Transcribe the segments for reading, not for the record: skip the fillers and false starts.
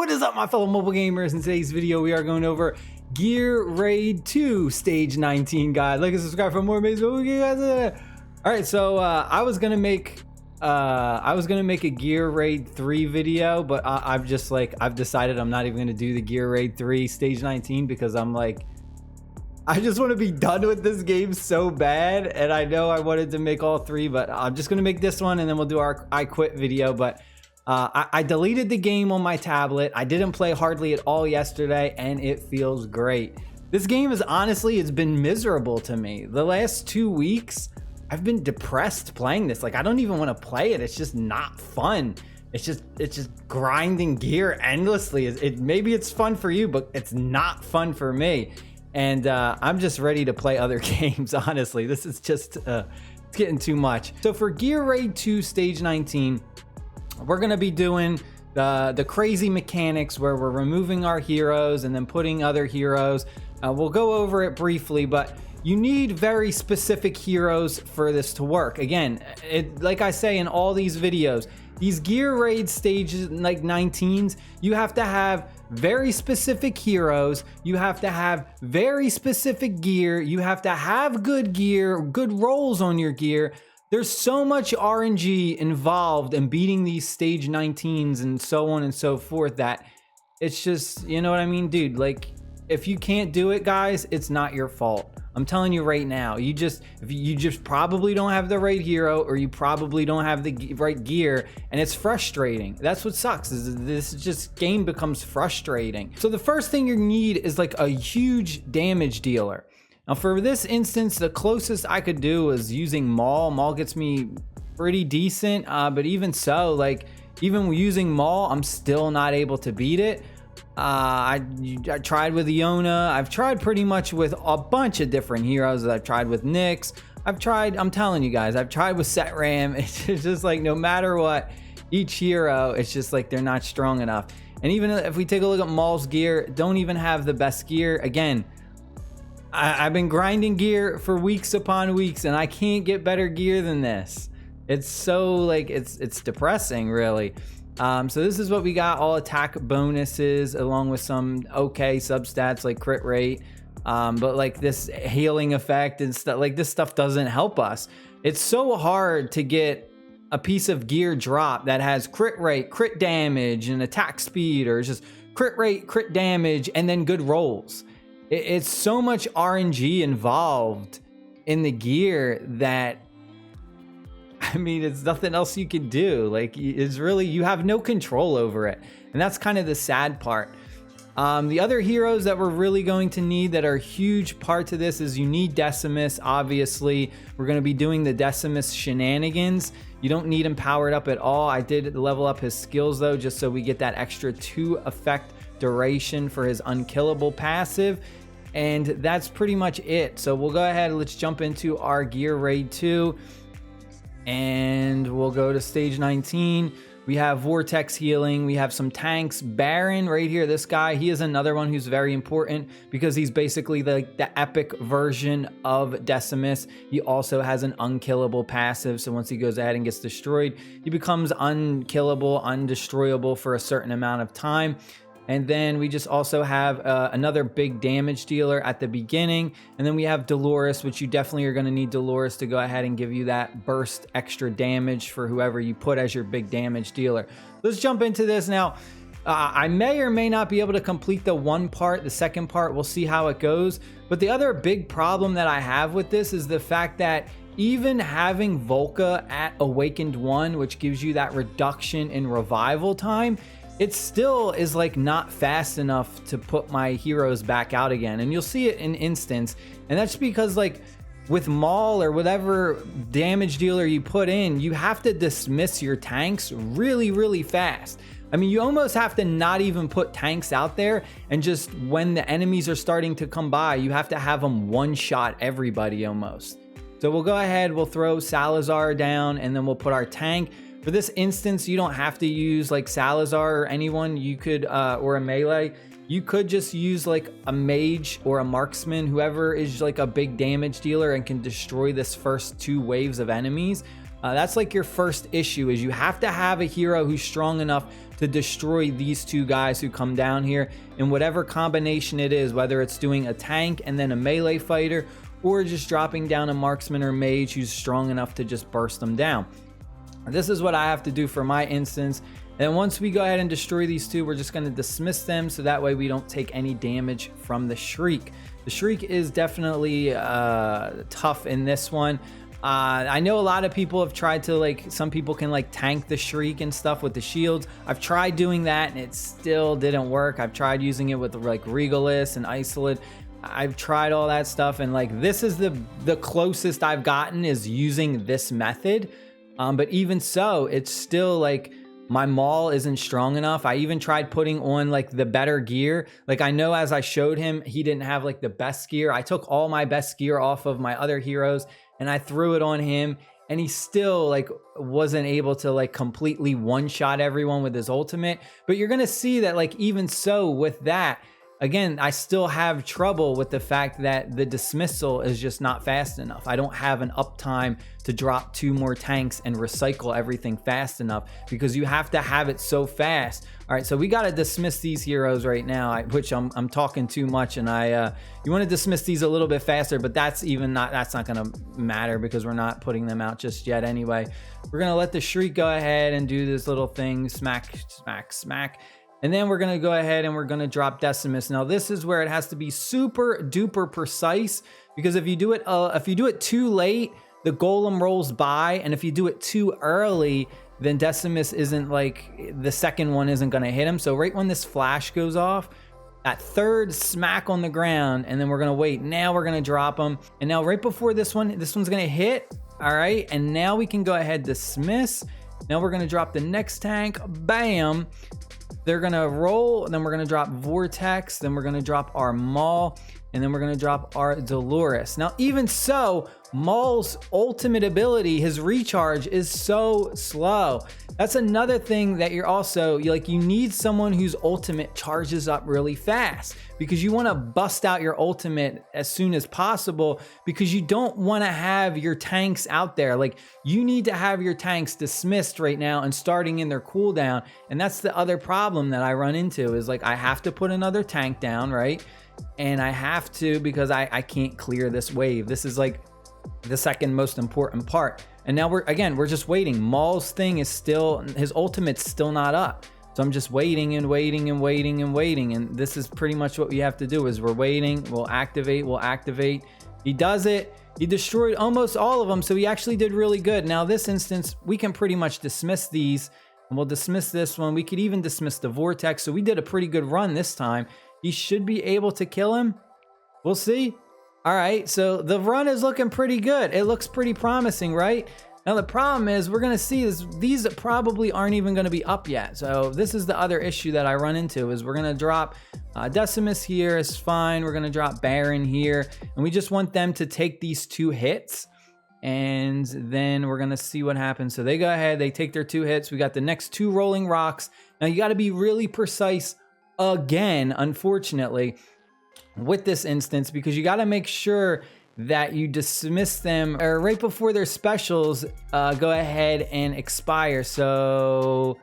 What is up, my fellow mobile gamers? In today's video, we are going over Gear Raid 2 Stage 19 guide. Like and subscribe for more amazing mobile games. All right, so I was gonna make a Gear Raid 3 video, but I've decided I'm not even gonna do the Gear Raid 3 Stage 19 because I'm like, I just want to be done with this game so bad, and I know I wanted to make all three, but I'm just gonna make this one and then we'll do our I quit video. But I deleted the game on my tablet. I didn't play hardly at all yesterday, and it feels great. This game is honestly, it's been miserable to me. The last 2 weeks, I've been depressed playing this. Like, I don't even want to play it. It's just not fun. It's just grinding gear endlessly. Maybe it's fun for you, but it's not fun for me. And I'm just ready to play other games, honestly. This is just it's getting too much. So for Gear Raid 2 Stage 19, we're gonna be doing the crazy mechanics where we're removing our heroes and then putting other heroes. We'll go over it briefly, but you need very specific heroes for this to work. Again, like I say in all these videos, these Gear Raid stages like 19s, you have to have very specific heroes, you have to have very specific gear, you have to have good gear, good rolls on your gear. There's so much RNG involved in beating these stage 19s and so on and so forth that it's just, you know what I mean, dude? Like, if you can't do it, guys, it's not your fault. I'm telling you right now, you just probably don't have the right hero, or you probably don't have the right gear, and it's frustrating. That's what sucks, is this just game becomes frustrating. So the first thing you need is like a huge damage dealer. Now for this instance, the closest I could do is using Maul. Maul gets me pretty decent, but even so, like, even using Maul, I'm still not able to beat it. I tried with Iona. I've tried pretty much with a bunch of different heroes. I've tried with Nyx. I'm telling you guys, I've tried with Setram. It's just like, no matter what, each hero, it's just like they're not strong enough. And even if we take a look at Maul's gear, don't even have the best gear. Again, I've been grinding gear for weeks upon weeks, and I can't get better gear than this. It's so, like, it's depressing, really. So this is what we got: all attack bonuses along with some okay substats like crit rate, but like this healing effect and stuff, like this stuff doesn't help us. It's so hard to get a piece of gear drop that has crit rate, crit damage, and attack speed, or just crit rate, crit damage, and then good rolls. It's so much RNG involved in the gear that, I mean, it's nothing else you can do. Like, it's really, you have no control over it. And that's kind of the sad part. The other heroes that we're really going to need that are a huge part to this is you need Decimus. Obviously, we're going to be doing the Decimus shenanigans. You don't need him powered up at all. I did level up his skills though, just so we get that extra 2 effect duration for his unkillable passive. And that's pretty much it. So we'll go ahead and let's jump into our Gear Raid 2. And we'll go to stage 19. We have Vortex healing. We have some tanks. Baron right here, this guy, he is another one who's very important because he's basically the epic version of Decimus. He also has an unkillable passive. So once he goes ahead and gets destroyed, he becomes unkillable, undestroyable for a certain amount of time. And then we just also have another big damage dealer at the beginning. And then we have Dolores, which you definitely are going to need Dolores to go ahead and give you that burst extra damage for whoever you put as your big damage dealer. Let's jump into this now. I may or may not be able to complete the one part. The second part, we'll see how it goes. But the other big problem that I have with this is the fact that even having Volca at Awakened 1, which gives you that reduction in revival time, it still is like not fast enough to put my heroes back out again. And you'll see it in instance. And that's because, like, with Maul or whatever damage dealer you put in, you have to dismiss your tanks really, really fast. I mean, you almost have to not even put tanks out there, and just when the enemies are starting to come by, you have to have them one-shot everybody almost. So we'll go ahead, we'll throw Salazar down, and then we'll put our tank. For this instance, you don't have to use like Salazar or anyone. You could, or a melee. You could just use like a mage or a marksman, whoever is like a big damage dealer and can destroy this first 2 waves of enemies. That's like your first issue, is you have to have a hero who's strong enough to destroy these two guys who come down here in whatever combination it is, whether it's doing a tank and then a melee fighter, or just dropping down a marksman or mage who's strong enough to just burst them down. This is what I have to do for my instance. And once we go ahead and destroy these two, we're just going to dismiss them so that way we don't take any damage from the Shriek. The Shriek is definitely tough in this one. I know a lot of people have tried to, like, some people can like tank the Shriek and stuff with the shields. I've tried doing that and it still didn't work. I've tried using it with like Regalis and Isolate. I've tried all that stuff, and like this is the closest I've gotten is using this method. But even so, it's still like my maul isn't strong enough. I even tried putting on like the better gear. Like I know as I showed him, he didn't have like the best gear. I took all my best gear off of my other heroes and I threw it on him, and he still like wasn't able to like completely one-shot everyone with his ultimate. But you're gonna see that like even so with that, again, I still have trouble with the fact that the dismissal is just not fast enough. I don't have an uptime to drop 2 more tanks and recycle everything fast enough, because you have to have it so fast. All right, so we got to dismiss these heroes right now, which I'm talking too much, and you want to dismiss these a little bit faster, but that's not going to matter because we're not putting them out just yet anyway. We're going to let the Shriek go ahead and do this little thing, smack, smack, smack. And then we're going to go ahead and we're going to drop Decimus. Now this is where it has to be super duper precise, because if you do it too late, the golem rolls by, and if you do it too early, then Decimus isn't like, the second one isn't going to hit him. So right when this flash goes off, that third smack on the ground, and then we're going to wait. Now we're going to drop him. And now right before this one's going to hit. All right. And now we can go ahead, dismiss. Now we're going to drop the next tank. Bam. They're gonna roll, and then we're gonna drop Vortex, then we're gonna drop our Maul, and then we're gonna drop our Dolores. Now, even so, Maul's ultimate ability, his recharge, is so slow. That's another thing that you need someone whose ultimate charges up really fast, because you want to bust out your ultimate as soon as possible, because you don't want to have your tanks out there. Like, you need to have your tanks dismissed right now and starting in their cooldown. And that's the other problem that I run into, is like I have to put another tank down, right? And I have to, because I can't clear this wave. This is like the second most important part. And now we're just waiting. Maul's thing is still, his ultimate's still not up. So I'm just waiting and waiting and waiting and waiting. And this is pretty much what we have to do, is we're waiting. We'll activate. He does it. He destroyed almost all of them. So he actually did really good. Now this instance, we can pretty much dismiss these, and we'll dismiss this one. We could even dismiss the Vortex. So we did a pretty good run this time. He should be able to kill him. We'll see. All right, so the run is looking pretty good. It looks pretty promising, right? Now the problem is we're gonna see these probably aren't even gonna be up yet. So this is the other issue that I run into, is we're gonna drop Decimus here is fine. We're gonna drop Baron here, and we just want them to take these 2 hits, and then we're gonna see what happens. So they go ahead, they take their 2 hits. We got the next 2 rolling rocks. Now you gotta be really precise again, unfortunately, with this instance, because you got to make sure that you dismiss them right before their specials go ahead and expire. So,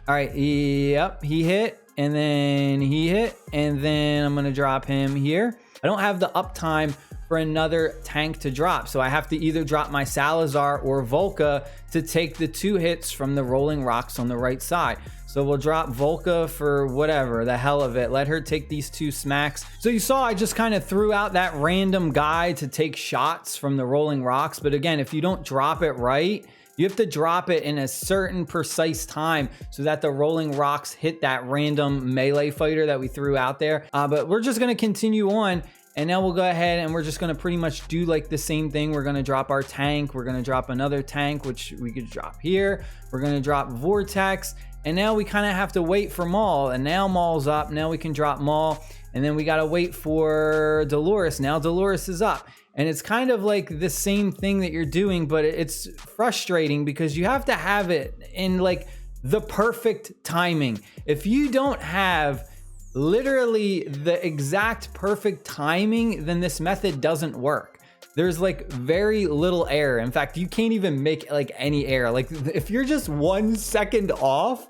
all right, yep, he hit, and then he hit, and then I'm gonna drop him here. I don't have the uptime for another tank to drop, so I have to either drop my Salazar or Volca to take the 2 hits from the rolling rocks on the right side. So we'll drop Volca for whatever, the hell of it. Let her take these 2 smacks. So you saw I just kind of threw out that random guy to take shots from the rolling rocks. But again, if you don't drop it right, you have to drop it in a certain precise time so that the rolling rocks hit that random melee fighter that we threw out there. But we're just going to continue on. And now we'll go ahead and we're just going to pretty much do like the same thing. We're going to drop our tank. We're going to drop another tank, which we could drop here. We're going to drop Vortex. And now we kind of have to wait for Maul. And now Maul's up. Now we can drop Maul. And then we got to wait for Dolores. Now Dolores is up. And it's kind of like the same thing that you're doing, but it's frustrating because you have to have it in like the perfect timing. If you don't have literally the exact perfect timing, then this method doesn't work. There's like very little error. In fact, you can't even make like any error. Like if you're just 1 second off,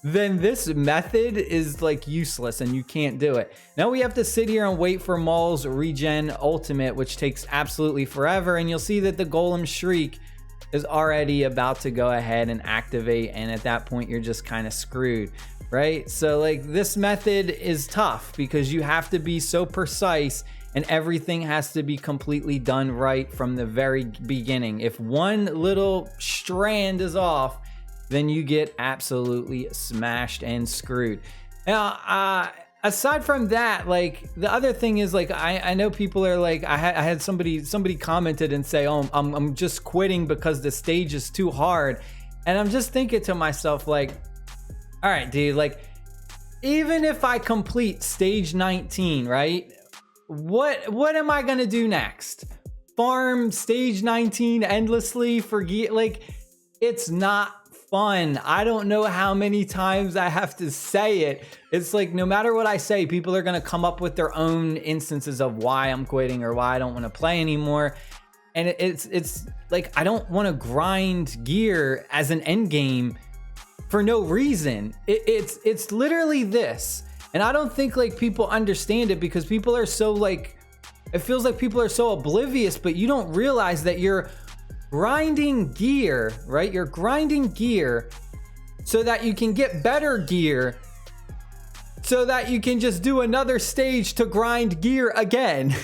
then this method is like useless and you can't do it. Now we have to sit here and wait for Maul's regen ultimate, which takes absolutely forever. And you'll see that the Golem Shriek is already about to go ahead and activate. And at that point, you're just kind of screwed, right? So like this method is tough because you have to be so precise and everything has to be completely done right from the very beginning. If one little strand is off, then you get absolutely smashed and screwed. Now, aside from that, like the other thing is like, I know people are like, I had somebody commented and say, oh, I'm just quitting because the stage is too hard. And I'm just thinking to myself like, all right, dude, like even if I complete stage 19, right? What am I gonna do next? Farm stage 19 endlessly for gear? Like, it's not fun. I don't know how many times I have to say it. It's like no matter what I say, people are going to come up with their own instances of why I'm quitting or why I don't want to play anymore. And it's like I don't want to grind gear as an end game for no reason. It's literally this. And I don't think like people understand it because people are so like, it feels like people are so oblivious, but you don't realize that you're grinding gear, right? You're grinding gear so that you can get better gear so that you can just do another stage to grind gear again.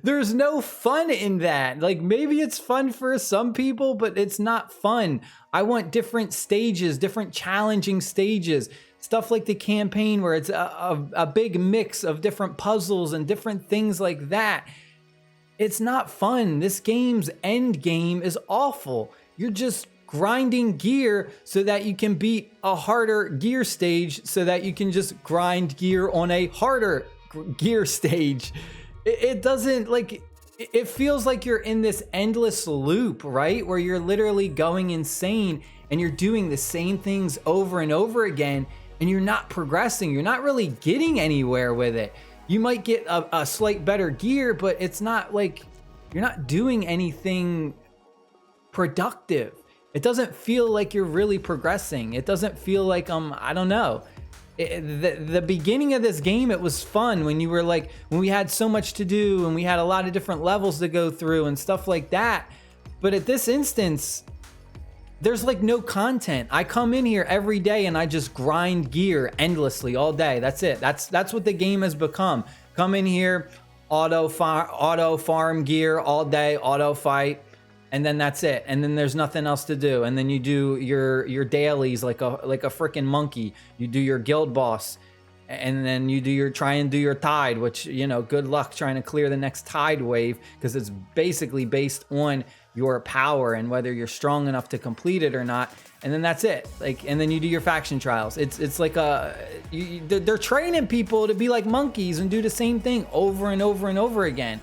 There's no fun in that. Like maybe it's fun for some people, but it's not fun. I want different stages, different challenging stages, stuff like the campaign where it's a big mix of different puzzles and different things like that. It's not fun. This game's end game is awful. You're just grinding gear so that you can beat a harder gear stage so that you can just grind gear on a harder gear stage. It doesn't like, it feels like you're in this endless loop, right? Where you're literally going insane and you're doing the same things over and over again and you're not progressing. You're not really getting anywhere with it. You might get a slight better gear, but it's not like you're not doing anything productive. It doesn't feel like you're really progressing. It doesn't feel like, I don't know. The beginning of this game, it was fun when you were like, when we had so much to do and we had a lot of different levels to go through and stuff like that. But at this instance, there's like no content. I come in here every day and I just grind gear endlessly all day. That's it. That's what the game has become. Come in here, auto farm gear all day, auto fight, and then that's it. And then there's nothing else to do. And then you do your dailies like a freaking monkey. You do your guild boss, and then you try and do your tide, which, you know, good luck trying to clear the next tide wave because it's basically based on your power and whether you're strong enough to complete it or not. And then that's it. Like, and then you do your faction trials. It's like they're training people to be like monkeys and do the same thing over and over and over again.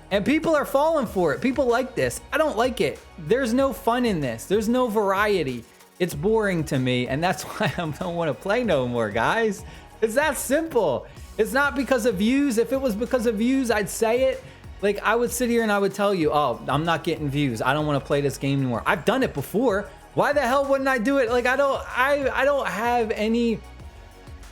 And people are falling for it. People like this. I don't like it. There's no fun in this. There's no variety. It's boring to me, and that's why I don't want to play no more, guys. It's that simple. It's not because of views. If it was because of views, I'd say it. Like, I would sit here and I would tell you, oh, I'm not getting views. I don't want to play this game anymore. I've done it before. Why the hell wouldn't I do it? Like, I don't have any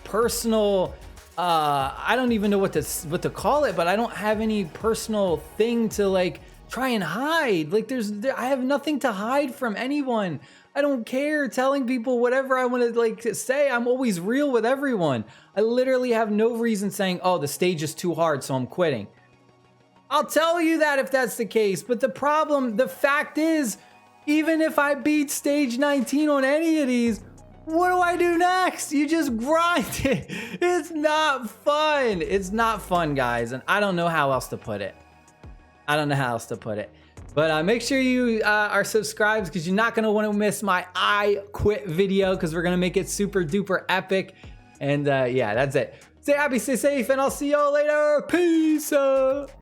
personal, I don't even know what to call it, but I don't have any personal thing to like try and hide. Like I have nothing to hide from anyone. I don't care telling people whatever I want to like say. I'm always real with everyone. I literally have no reason saying, oh, the stage is too hard, so I'm quitting. I'll tell you that if that's the case. But the fact is, even if I beat stage 19 on any of these, what do I do next? You just grind it. It's not fun. It's not fun, guys. And I don't know how else to put it. But make sure you are subscribed because you're not going to want to miss my I quit video because we're going to make it super duper epic. And yeah, that's it. Stay happy, stay safe, and I'll see y'all later. Peace.